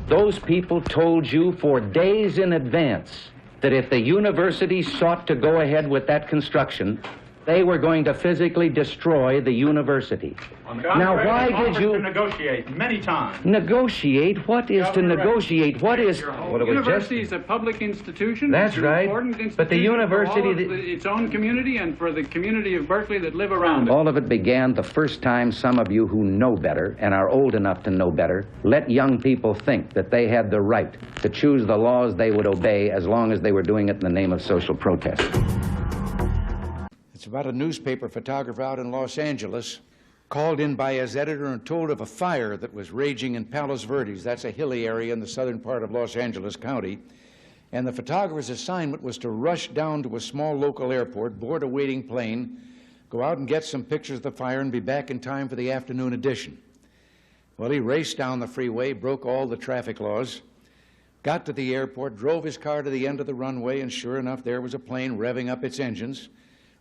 Those people told you for days in advance that if the university sought to go ahead with that construction, they were going to physically destroy the university. Now, why did you negotiate many times? Negotiate? What is to negotiate? What is? Well, the university is a public institution. That's right. Important institution, but the university, for all of its own community and for the community of Berkeley that live around it. All of it began the first time some of you who know better and are old enough to know better let young people think that they had the right to choose the laws they would obey as long as they were doing it in the name of social protest. It's about a newspaper photographer out in Los Angeles called in by his editor and told of a fire that was raging in Palos Verdes. That's a hilly area in the southern part of Los Angeles County. And the photographer's assignment was to rush down to a small local airport, board a waiting plane, go out and get some pictures of the fire and be back in time for the afternoon edition. Well, he raced down the freeway, broke all the traffic laws, got to the airport, drove his car to the end of the runway, and sure enough, there was a plane revving up its engines,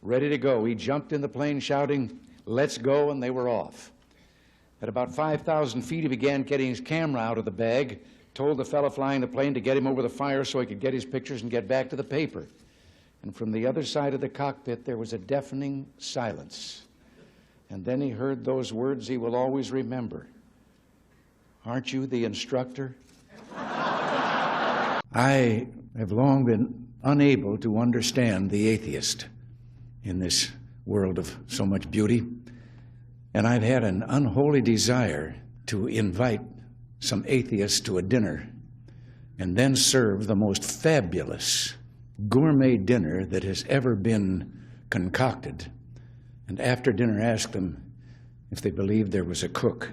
ready to go. He jumped in the plane shouting, "Let's go," and they were off. At about 5,000 feet, he began getting his camera out of the bag, told the fellow flying the plane to get him over the fire so he could get his pictures and get back to the paper. And from the other side of the cockpit, there was a deafening silence. And then he heard those words he will always remember. "Aren't you the instructor?" I have long been unable to understand the atheist in this world of so much beauty. And I've had an unholy desire to invite some atheists to a dinner and then serve the most fabulous gourmet dinner that has ever been concocted. And after dinner, ask them if they believed there was a cook.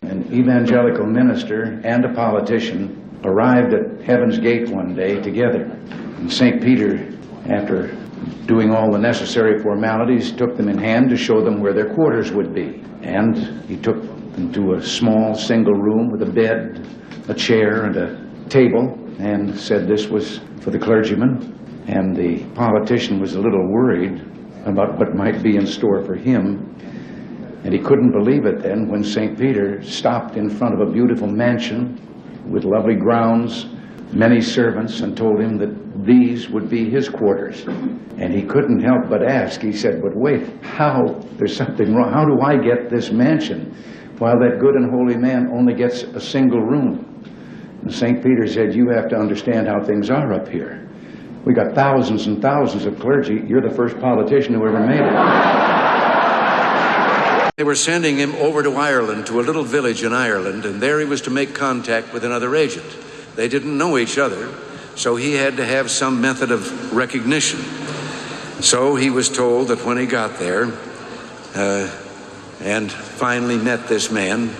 An evangelical minister and a politician arrived at Heaven's Gate one day together. And St. Peter, after doing all the necessary formalities, took them in hand to show them where their quarters would be. And he took them to a small single room with a bed, a chair, and a table, and said this was for the clergyman. And the politician was a little worried about what might be in store for him. And he couldn't believe it then when St. Peter stopped in front of a beautiful mansion with lovely grounds, many servants, and told him that these would be his quarters. And he couldn't help but ask. He said, "But wait, there's something wrong. How do I get this mansion while that good and holy man only gets a single room?" And St. Peter said, "You have to understand how things are up here. We got thousands and thousands of clergy. You're the first politician who ever made it." They were sending him over to Ireland, to a little village in Ireland, and there he was to make contact with another agent. They didn't know each other, so he had to have some method of recognition. So he was told that when he got there and finally met this man,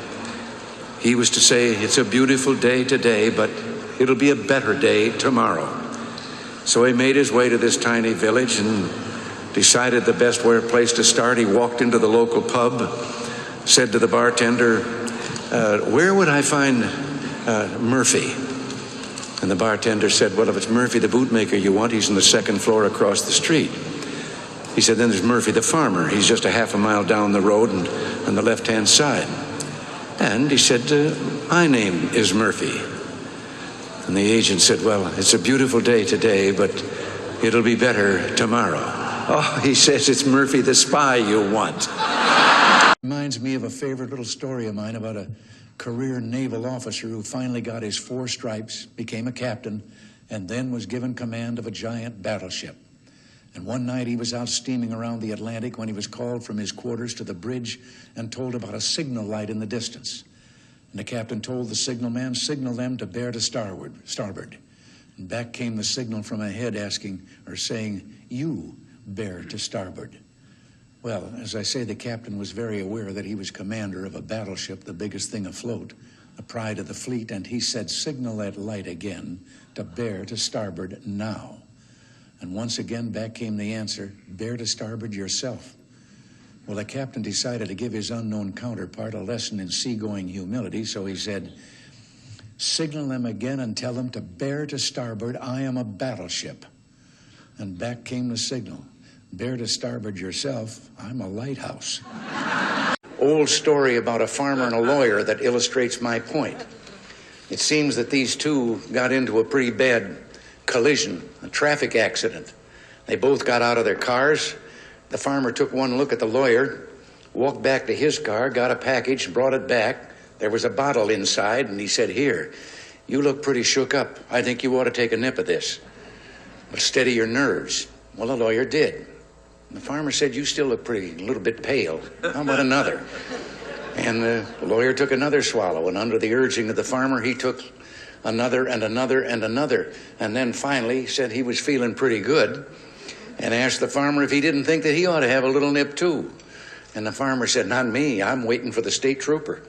he was to say, "It's a beautiful day today, but it'll be a better day tomorrow." So he made his way to this tiny village and decided the best place to start. He walked into the local pub, said to the bartender, "Where would I find Murphy?" And the bartender said, "Well, if it's Murphy the bootmaker you want, he's on the second floor across the street." He said, "Then there's Murphy the farmer. He's just a half a mile down the road and on the left-hand side." And he said, "My name is Murphy." And the agent said, "Well, it's a beautiful day today, but it'll be better tomorrow." "Oh," he says, "it's Murphy the spy you want." Reminds me of a favorite little story of mine about a career naval officer who finally got his 4 stripes, became a captain, and then was given command of a giant battleship. And one night he was out steaming around the Atlantic when he was called from his quarters to the bridge and told about a signal light in the distance. And the captain told the signalman, "Signal them to bear to starboard." And back came the signal from ahead saying, "You bear to starboard." Well, as I say, the captain was very aware that he was commander of a battleship, the biggest thing afloat, the pride of the fleet, and he said, "Signal that light again to bear to starboard now." And once again, back came the answer, "Bear to starboard yourself." Well, the captain decided to give his unknown counterpart a lesson in seagoing humility, so he said, "Signal them again and tell them to bear to starboard. I am a battleship." And back came the signal, "Bear to starboard yourself. I'm a lighthouse." old story about a farmer and a lawyer that illustrates my point. It seems that these two got into a pretty bad collision, a traffic accident. They both got out of their cars. The farmer took one look at the lawyer, walked back to his car, got a package, brought it back. There was a bottle inside, and he said, "Here, you look pretty shook up. I think you ought to take a nip of this. But steady your nerves." Well, the lawyer did. The farmer said, "You still look a little bit pale. How about another?" And the lawyer took another swallow, and under the urging of the farmer, he took another and another and another. And then finally said he was feeling pretty good and asked the farmer if he didn't think that he ought to have a little nip too. And the farmer said, "Not me. I'm waiting for the state trooper."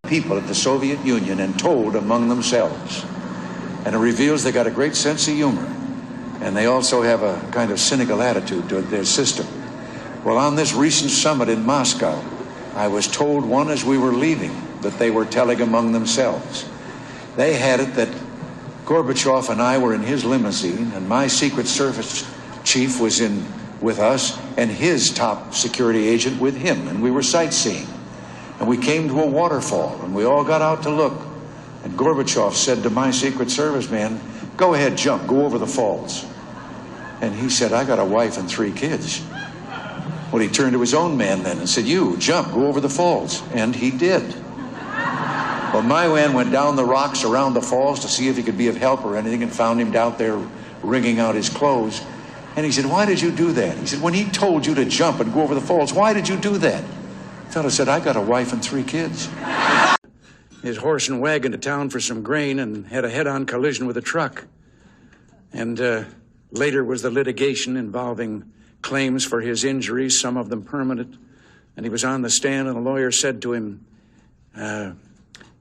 People of the Soviet Union and told among themselves. And it reveals they got a great sense of humor. And they also have a kind of cynical attitude toward their system. Well, on this recent summit in Moscow, I was told one as we were leaving that they were telling among themselves. They had it that Gorbachev and I were in his limousine, and my Secret Service chief was in with us, and his top security agent with him, and we were sightseeing. And we came to a waterfall, and we all got out to look. And Gorbachev said to my Secret Service man, "Go ahead, jump, go over the falls." And he said, "I got a wife and 3 kids." Well, he turned to his own man then and said, "You, jump, go over the falls." And he did. Well, my man went down the rocks around the falls to see if he could be of help or anything, and found him down there wringing out his clothes. And he said, "Why did you do that?" He said, "When he told you to jump and go over the falls, why did you do that?" The fellow said, "I got a wife and 3 kids. His horse and wagon to town for some grain and had a head-on collision with a truck. And later was the litigation involving claims for his injuries, some of them permanent. And he was on the stand, and the lawyer said to him,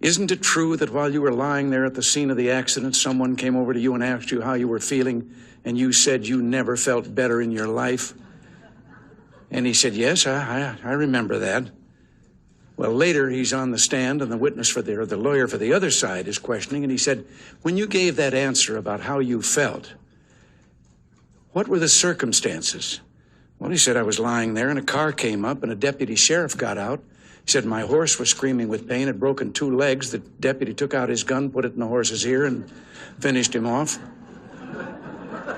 "Isn't it true that while you were lying there at the scene of the accident, someone came over to you and asked you how you were feeling, and you said you never felt better in your life?" And he said, "Yes, I remember that." Well, later he's on the stand, and the witness for the lawyer for the other side is questioning, and he said, "When you gave that answer about how you felt, what were the circumstances?" Well, he said, "I was lying there, and a car came up, and a deputy sheriff got out. He said, my horse was screaming with pain, had broken 2 legs. The deputy took out his gun, put it in the horse's ear, and finished him off.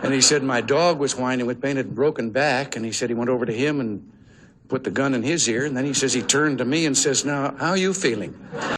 And he said, my dog was whining with pain, had broken back, and he said he went over to him and put the gun in his ear, and then he says he turned to me and says, 'Now, how are you feeling?'